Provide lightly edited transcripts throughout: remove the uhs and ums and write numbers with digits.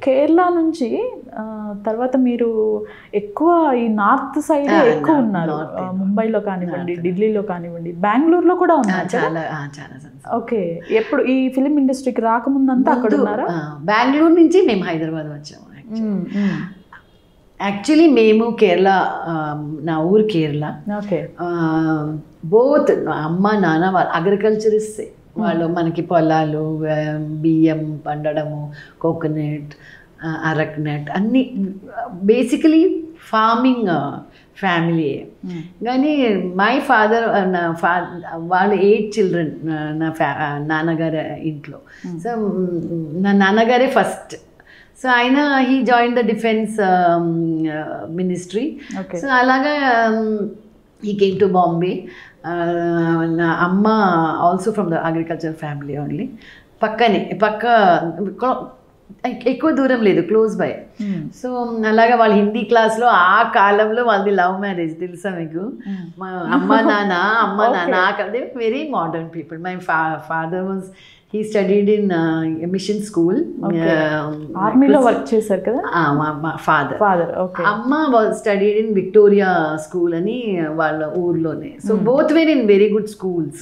కేరళ నుంచి తర్వాత మీరు ఎక్కువ ఈ నార్త్ సైడ్ ఎక్కువ ఉన్నారు, ముంబైలో కానివ్వండి, ఢిల్లీలో కానివ్వండి, బెంగళూరులో కూడా ఉన్నారు. చాలా ఓకే. ఎప్పుడు ఈ ఫిలిం ఇండస్ట్రీకి రాకముందంతా అక్కడ ఉన్నారా? బెంగళూరు నుంచి మేము హైదరాబాద్ వచ్చాము. యాక్చువల్లీ మేము కేరళ, నా ఊరు కేరళ. ఓకే. బోత్ అమ్మ నాన్న వాళ్ళు అగ్రికల్చరిస్ట్. వాళ్ళు మనకి పొలాలు, బియ్యం పండడము, కోకోనట్, అరక్నట్ అన్నీ బేసికలీ ఫార్మింగ్ ఫ్యామిలీ. కానీ మై ఫాదర్ వాళ్ళు 8 చిల్డ్రన్ నా నాన్నగారి ఇంట్లో. సో నా నాన్నగారే ఫస్ట్. సో ఆయన he join the defence ministry. So అలాగా హీ కేమ్ టు బాంబే. నా అమ్మ also from the agriculture family only. పక్క ఎక్కువ దూరం లేదు, క్లోజ్ బై. సో అలాగా వాళ్ళు హిందీ క్లాస్లో ఆ కాలంలో వాళ్ళది లవ్ మ్యారేజ్, తెలుసా మీకు? అమ్మ నాన్న అదే very modern people. My father was he studied in mission school. ఆర్మీలో వర్క్ చేశారు కదా మా ఫాదర్. ఓకే. అమ్మ was studied in Victoria school అని వాళ్ళ ఊర్లోనే. So both wear in very good schools.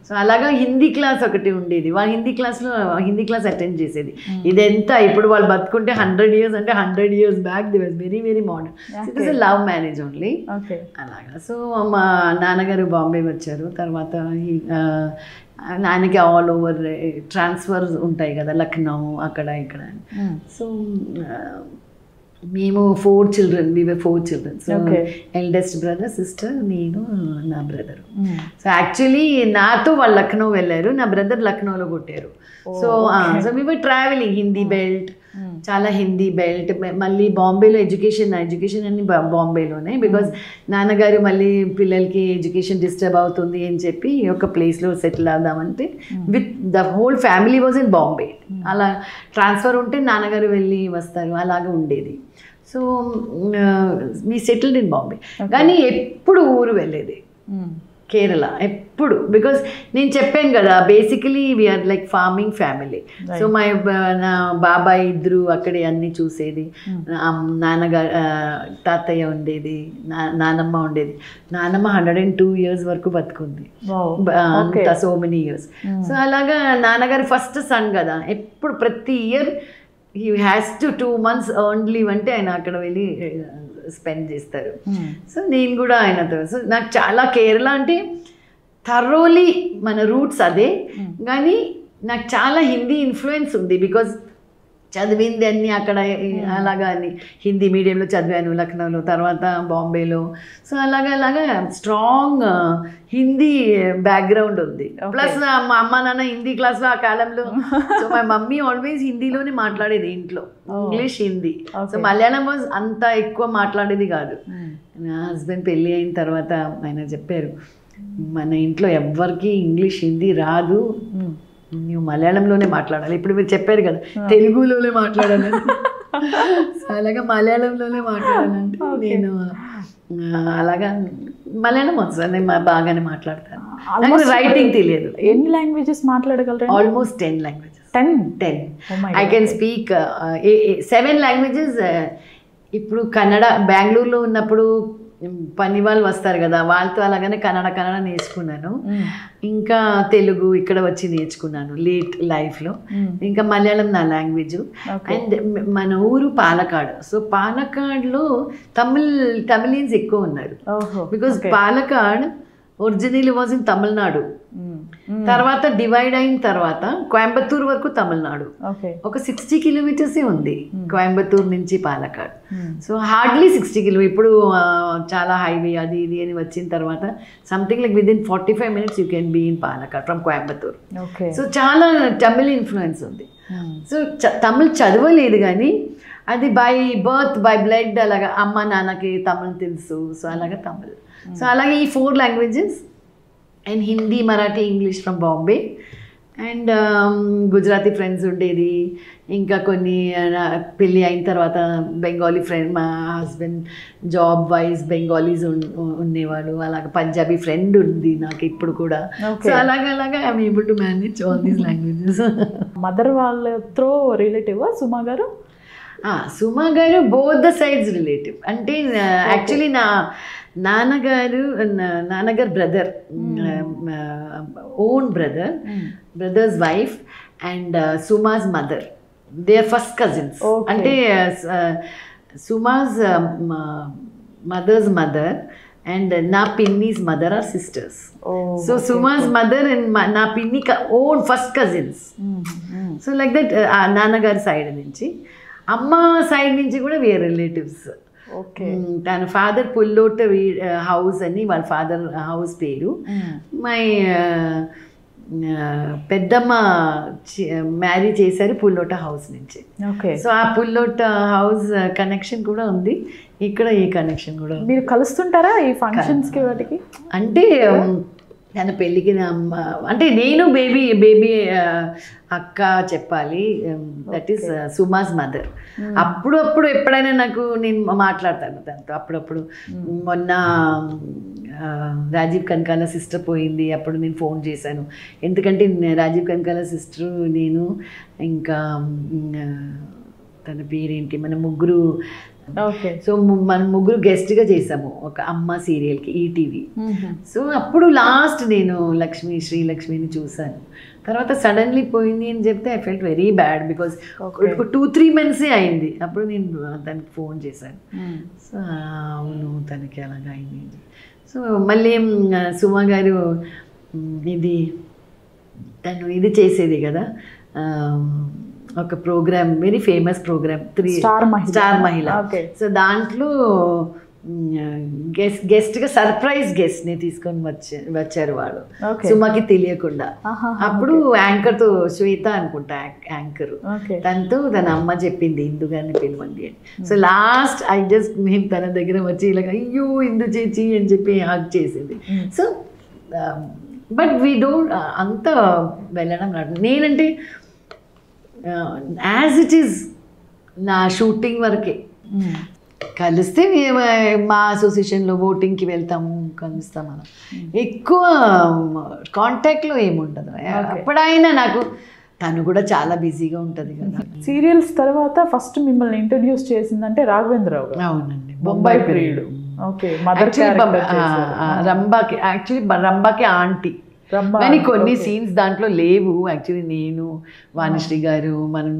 So అలాగా హిందీ క్లాస్ ఒకటి ఉండేది. వాళ్ళ హిందీ క్లాస్ అటెండ్ చేసేది. ఇదెంత ఇప్పుడు వాళ్ళు బతుకుంటే 100 years అంటే 100 years back the was very very modern. It is love marriage only. అలాగా. సో మా నాన్నగారు బాంబే వచ్చారు. తర్వాత ఆయనకి ఆల్ ఓవర్ ట్రాన్స్ఫర్స్ ఉంటాయి కదా, లక్నో అక్కడ ఇక్కడ. సో మేము 4 children. We were 4 children. So eldest brother, sister, నేను, నా బ్రదర్. సో యాక్చువల్లీ నాతో వాళ్ళు లక్నో వెళ్ళారు, నా బ్రదర్ లక్నోలో పుట్టారు. So we were traveling Hindi belt, చాలా హిందీ బెల్ట్. మళ్ళీ బాంబేలో ఎడ్యుకేషన్ అన్ని బాంబేలోనే. బికాజ్ నాన్నగారు మళ్ళీ పిల్లలకి ఎడ్యుకేషన్ డిస్టర్బ్ అవుతుంది అని చెప్పి ఒక ప్లేస్లో సెటిల్ అవుదామంటే with the whole family was in Bombay. అలా ట్రాన్స్ఫర్ ఉంటే నాన్నగారు వెళ్ళి వస్తారు, అలాగే ఉండేది. So me settled in Bombay. కానీ ఎప్పుడు ఊరు వెళ్ళేది కేరళ ఎప్పుడు. బికాజ్ నేను చెప్పాను కదా, basically we are like farming family. So నా బాబాయ్ ఇద్దరు అక్కడే అన్నీ చూసేది. నాన్నగారు తాతయ్య ఉండేది, నానమ్మ ఉండేది. నానమ్మ 102 years వరకు బతుకుంది, అంత సో మెనీ ఇయర్స్. సో అలాగా నాన్నగారు ఫస్ట్ సన్ కదా, ఎప్పుడు ప్రతి year he has to 2 months earn leave అంటే ఆయన అక్కడ వెళ్ళి స్పెండ్ చేస్తారు. సో నేను కూడా ఆయనతో. సో నాకు చాలా కేరళ అంటే థరోలీ మన రూట్స్ అదే. కానీ నాకు చాలా హిందీ ఇన్ఫ్లుయెన్స్ ఉంది. బికాజ్ చదివింది అన్నీ అక్కడ అలాగా అని హిందీ మీడియంలో చదివాను లక్నోలో, తర్వాత బాంబేలో. సో అలాగా స్ట్రాంగ్ హిందీ బ్యాక్గ్రౌండ్ ఉంది. ప్లస్ మా అమ్మ నాన్న హిందీ క్లాస్లో ఆ కాలంలో. సో మై మమ్మీ ఆల్వేస్ హిందీలోనే మాట్లాడేది ఇంట్లో, English Hindi. So Malayalam was అంత ఎక్కువ మాట్లాడేది కాదు. నా హస్బెండ్ పెళ్ళి అయిన తర్వాత ఆయన చెప్పారు, మన ఇంట్లో ఎవ్వరికి ఇంగ్లీష్ హిందీ రాదు, నువ్వు మలయాళంలోనే మాట్లాడాలి. ఇప్పుడు మీరు చెప్పారు కదా తెలుగులోనే మాట్లాడాలని, అలాగా మలయాళంలోనే మాట్లాడాలంటే నేను అలాగా మలయాళం వస్తుంది, నేను బాగానే మాట్లాడతాను. రైటింగ్ తెలియదు. ఎన్ని లాంగ్వేజెస్ మాట్లాడగలరు? Almost 10 languages. 10. I can speak 7 languages. ఇప్పుడు కన్నడ, బెంగళూరులో ఉన్నప్పుడు పని వాళ్ళు వస్తారు కదా, వాళ్ళతో అలాగనే కన్నడ నేర్చుకున్నాను. ఇంకా తెలుగు ఇక్కడ వచ్చి నేర్చుకున్నాను లేట్ లైఫ్లో. ఇంకా మలయాళం నా లాంగ్వేజ్. అండ్ మన ఊరు పాలకాడ్. సో పాలకాడ్లో తమిళియన్స్ ఎక్కువ ఉన్నారు. Because Palakkad original was in Tamil Nadu. తర్వాత డివైడ్ అయిన తర్వాత కోయంబత్తూర్ వరకు తమిళనాడు. ఒక 60 kilometers ఉంది కోయంబత్తూర్ నుంచి పాలకాడ్. So hardly 60 kilometers. ఇప్పుడు చాలా హైవే అది ఇది అని వచ్చిన తర్వాత something like within 45 minutes you can be in Palakkad from Coimbatore. So చాలా తమిళ్ ఇన్ఫ్లుయెన్స్ ఉంది. సో తమిళ్ చదవలేదు కానీ అది బై బర్త్ బై బ్లడ్ అలాగా అమ్మ నాన్నకి తమిళ్ తెలుసు. సో అలాగా తమిళ్. సో అలాగే ఈ 4 languages and Hindi, Marathi, English from Bombay. And Gujarati friends ఉండేది. ఇంకా కొన్ని పెళ్ళి అయిన తర్వాత బెంగాలీ ఫ్రెండ్, మా హస్బెండ్ జాబ్ వైజ్ బెంగాలీస్ ఉండేవాళ్ళు. అలాగే పంజాబీ ఫ్రెండ్ ఉంది నాకు ఇప్పుడు కూడా. సో అలాగా I'm able to manage all these languages. Mother వాళ్ళ through relative Suma garu? Suma garu both the sides relative. అంటే యాక్చువల్లీ నాన్నగారు brother, own brother's wife and Suma's mother, they are first cousins. అంటే Suma's mother's mother and na pinni's mother are sisters. So Suma's mother and na pinni own first cousins. So like that nana gar side nunchi amma side nunchi kuda we are relatives. Okay. Tana father Pullota house ani wal father house peru. My పెద్దమ్మ marry చేశారు పుల్లోట house నుంచి. So ఆ పుల్లోట house connection కూడా ఉంది, ఇక్కడ ఈ connection కూడా ఉంది. మీరు కలుస్తుంటారా ఈ ఫంక్షన్స్కి వాటికి? అంటే తన పెళ్ళికి అంటే నేను బేబీ అక్క చెప్పాలి, దట్ ఈస్ సుమాస్ మదర్. అప్పుడు ఎప్పుడైనా నేను మాట్లాడతాను తనతో అప్పుడప్పుడు. మొన్న రాజీవ్ కనకాల సిస్టర్ పోయింది, అప్పుడు నేను ఫోన్ చేశాను. ఎందుకంటే రాజీవ్ కనకాల సిస్టర్, నేను ఇంకా తన పేరేంటి, మన ముగ్గురు. సో మనం ముగ్గురు గెస్ట్గా చేసాము ఒక అమ్మ సీరియల్కి ఈటీవీ. సో అప్పుడు లాస్ట్ నేను శ్రీలక్ష్మిని చూశాను. తర్వాత సడన్లీ పోయింది అని చెప్తే I felt very bad, because 2-3 months అయింది. అప్పుడు నేను తనకి ఫోన్ చేశాను. సో అవును తనకి అలాగా అయింది. సో మళ్ళీ సుమా గారు తను ఇది చేసేది కదా, ఒక program, very famous program, star Mahila. So దాంట్లో గెస్ట్గా సర్ప్రైజ్ గెస్ట్ని తీసుకొని వచ్చారు వాళ్ళు, సుమకి తెలియకుండా. అప్పుడు యాంకర్తో, శ్వేత అనుకుంటా యాంకర్, తనతో తన అమ్మ చెప్పింది ఇందు గారిని పిలవండి అని. సో లాస్ట్ నేను తన దగ్గర వచ్చి ఇలాగ అయ్యో ఇందు చేచి అని చెప్పి హగ్ చేసింది. సో బట్ వీ డోంట్ అంత వెళ్ళడం రాదు. నేనంటే యాజ్ ఇట్ ఈజ్ నా షూటింగ్ వరకే కలిస్తే మా అసోసియేషన్లో ఓటింగ్కి వెళ్తాము, కలుస్తాం. అలా ఎక్కువ కాంటాక్ట్లో ఏముండదు. అప్పుడైనా నాకు తను కూడా చాలా బిజీగా ఉంటుంది కదా. సీరియల్స్ తర్వాత ఫస్ట్ మిమ్మల్ని ఇంట్రడ్యూస్ చేసిందంటే రాఘవేంద్రరావు గారు. అవునండి, బొంబాయి పీరియడ్. ఓకే, మదర్ రంబాకి, యాక్చువల్లీ రంబాకి ఆంటీ. కానీ కొన్ని సీన్స్ దాంట్లో లేవు. యాక్చువల్లీ నేను, వాణిశ్రీ గారు, మనం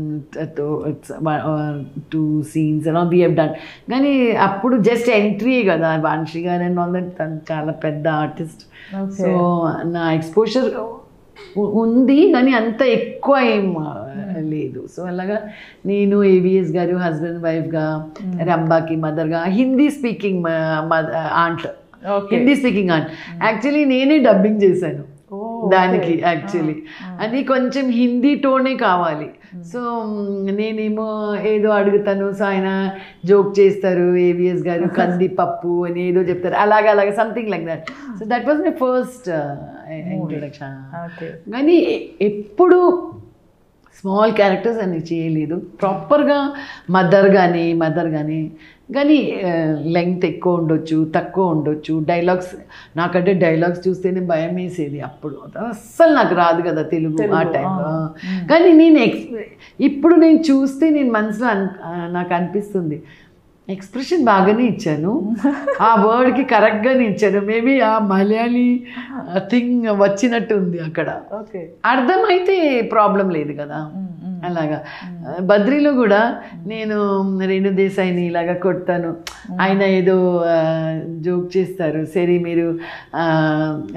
2 scenes వీ హెవ్ డన్. కానీ అప్పుడు జస్ట్ ఎంట్రీ కదా వాణిశ్రీ గారు అండ్ ఆల్ దట్. తను చాలా పెద్ద ఆర్టిస్ట్. సో నా ఎక్స్పోజర్ ఉంది కానీ అంత ఎక్కువ ఏం లేదు. సో అలాగా నేను ఏవిఎస్ గారు హస్బెండ్ వైఫ్గా, రంబాకి మదర్గా, హిందీ స్పీకింగ్ ఆంట్. యాక్చువల్లీ నేనే డబ్బింగ్ చేశాను దానికి. యాక్చువల్లీ అది కొంచెం హిందీ టోనే కావాలి. సో నేనేమో ఏదో అడుగుతాను, సో ఆయన జోక్ చేస్తారు ఏవిఎస్ గారు, కందిపప్పు అని ఏదో చెప్తారు, అలాగా something like that. So that was my first introduction. కానీ ఎప్పుడు స్మాల్ క్యారెక్టర్స్ అన్ని చేయలేదు. ప్రాపర్గా మదర్ కానీ లెంగ్త్ ఎక్కువ ఉండొచ్చు, తక్కువ ఉండొచ్చు. డైలాగ్స్, నాకంటే డైలాగ్స్ చూస్తేనే భయం వేసేది అప్పుడు. అస్సలు నాకు రాదు కదా తెలుగు ఆ టైంలో. కానీ ఇప్పుడు నేను చూస్తే నేను మనసులో నాకు అనిపిస్తుంది ఎక్స్ప్రెషన్ బాగానే ఇచ్చాను, ఆ వర్డ్కి కరెక్ట్గానే ఇచ్చాను. మేబీ ఆ మలయాళీ థింగ్ వచ్చినట్టు ఉంది అక్కడ. అర్థమైతే ప్రాబ్లం లేదు కదా. అలాగా బద్రీలో కూడా నేను రేణు దేశాయిని ఇలాగా కొడతాను, ఆయన ఏదో జోక్ చేస్తారు, సరే మీరు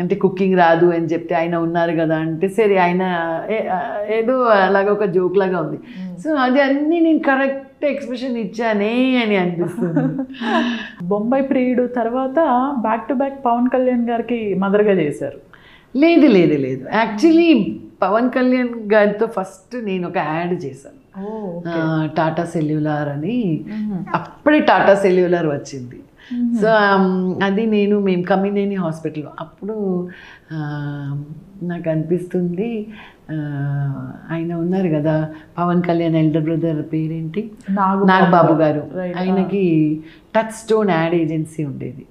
అంటే కుకింగ్ రాదు అని చెప్తే ఆయన ఉన్నారు కదా అంటే సరే ఆయన ఏదో అలాగ ఒక జోక్ లాగా ఉంది. సో అది అన్నీ నేను కరెక్ట్ ఎక్స్ప్రెషన్ ఇచ్చానే అని అనిపిస్తుంది. బొంబాయి ప్రియుడ్ తర్వాత back to back Pawan Kalyan గారికి మదర్గా చేశారు. లేదు యాక్చువల్లీ పవన్ కళ్యాణ్ గారితో ఫస్ట్ నేను ఒక యాడ్ చేశాను, టాటా సెల్యులార్ అని. అప్పుడే టాటా సెల్యులార్ వచ్చింది. సో అది మేము కమినేని హాస్పిటల్. అప్పుడు నాకు అనిపిస్తుంది ఆయన ఉన్నారు కదా పవన్ కళ్యాణ్ ఎల్డర్ బ్రదర్ పేరేంటి, నాగబాబు గారు. ఆయనకి టచ్ స్టోన్ యాడ్ ఏజెన్సీ ఉండేది.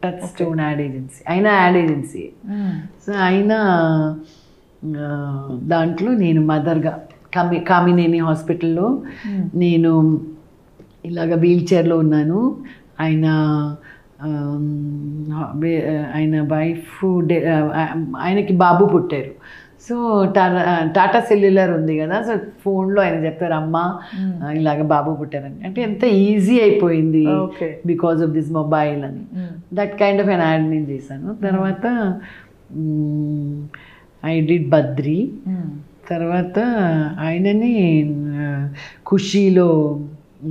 టచ్ స్టోన్ యాడ్ ఏజెన్సీ, ఆయన యాడ్ ఏజెన్సీ. సో ఆయన దాంట్లో నేను మదర్గా కామినేని హాస్పిటల్లో నేను ఇలాగ వీల్ చైర్లో ఉన్నాను. ఆయన ఆయన వైఫ్ ఆయనకి బాబు పుట్టారు. సో టాటా సెల్యులర్ ఉంది కదా, సో ఫోన్లో ఆయన చెప్పారు అమ్మ ఇలాగ బాబు పుట్టారని. అంటే ఎంత ఈజీ అయిపోయింది బికాజ్ ఆఫ్ దిస్ మొబైల్ అని. That kind of an add నేను చేశాను. తర్వాత ఐ డిడ్ బద్రి. తర్వాత ఆయనని ఖుషీలో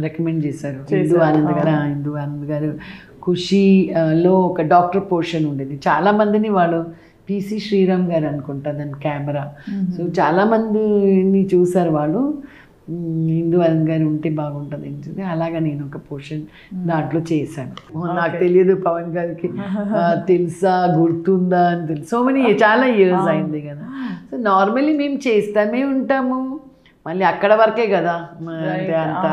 రికమెండ్ చేశారు. హిందూ ఆనంద్ గారు ఖుషీలో ఒక డాక్టర్ పోర్షన్ ఉండేది. చాలామందిని వాళ్ళు పిసి శ్రీరామ్ గారు అనుకుంటా దాని కెమెరా. సో చాలామందిని చూసారు వాళ్ళు, హిందూ ఆనంద్ గారు ఉంటే బాగుంటుంది ఏంటి. అలాగా నేను ఒక పోర్షన్ దాంట్లో చేశాను. నాకు తెలియదు పవన్ గారికి తెలుసా గుర్తుందా అని తెలుసు. సో మెనీ చాలా ఇయర్స్ అయింది కదా. సో నార్మల్లీ మేము చేస్తూనే ఉంటాము, మళ్ళీ అక్కడ వరకే కదా అంటే అంతా.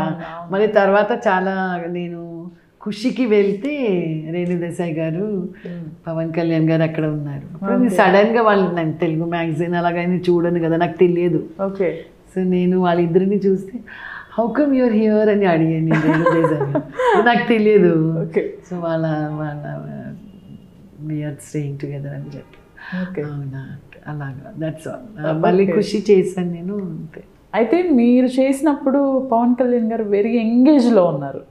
మళ్ళీ తర్వాత చాలా నేను ఖుషికి వెళ్తే రేణు దేశాయ్ గారు పవన్ కళ్యాణ్ గారు అక్కడ ఉన్నారు. సడన్గా వాళ్ళు నాకు తెలుగు మ్యాగజైన్ అలాగైనా చూడను కదా, నాకు తెలియదు. ఓకే. సో నేను వాళ్ళిద్దరిని చూస్తే హౌ కమ్ యూర్ హియర్ అని అడిగాను రేణు దేశాయ్ నాకు తెలియదు. సో వాళ్ళ వీఆర్ స్టేయింగ్ టుగెదర్ అని చెప్పి అవునా అలాగా దట్స్ ఆల్. మళ్ళీ ఖుషి చేశాను నేను అంతే. అయితే మీరు చేసినప్పుడు పవన్ కళ్యాణ్ గారు వెరీ ఎంగేజ్లో ఉన్నారు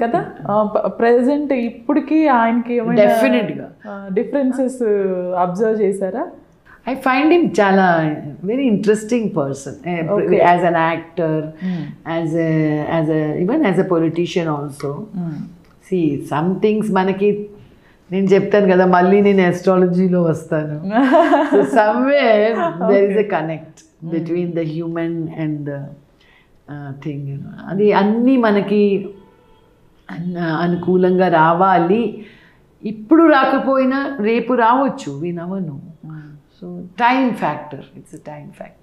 కదా. ప్రెసెంట్ ఇప్పటికి ఆయనకి డెఫినెట్గా డిఫరెన్సెస్ అబ్జర్వ్ చేశారా? I find him chala very interesting person as an actor, as a even as a politician also. See some things manaki నేను చెప్తాను కదా మళ్ళీ నేను astrologyలో వస్తాను. So somewhere there is a connect between the human and the thing, you know. అది అన్నీ మనకి అనుకూలంగా రావాలి. ఇప్పుడు రాకపోయినా రేపు రావచ్చు, we never know. So time factor, it's a time factor.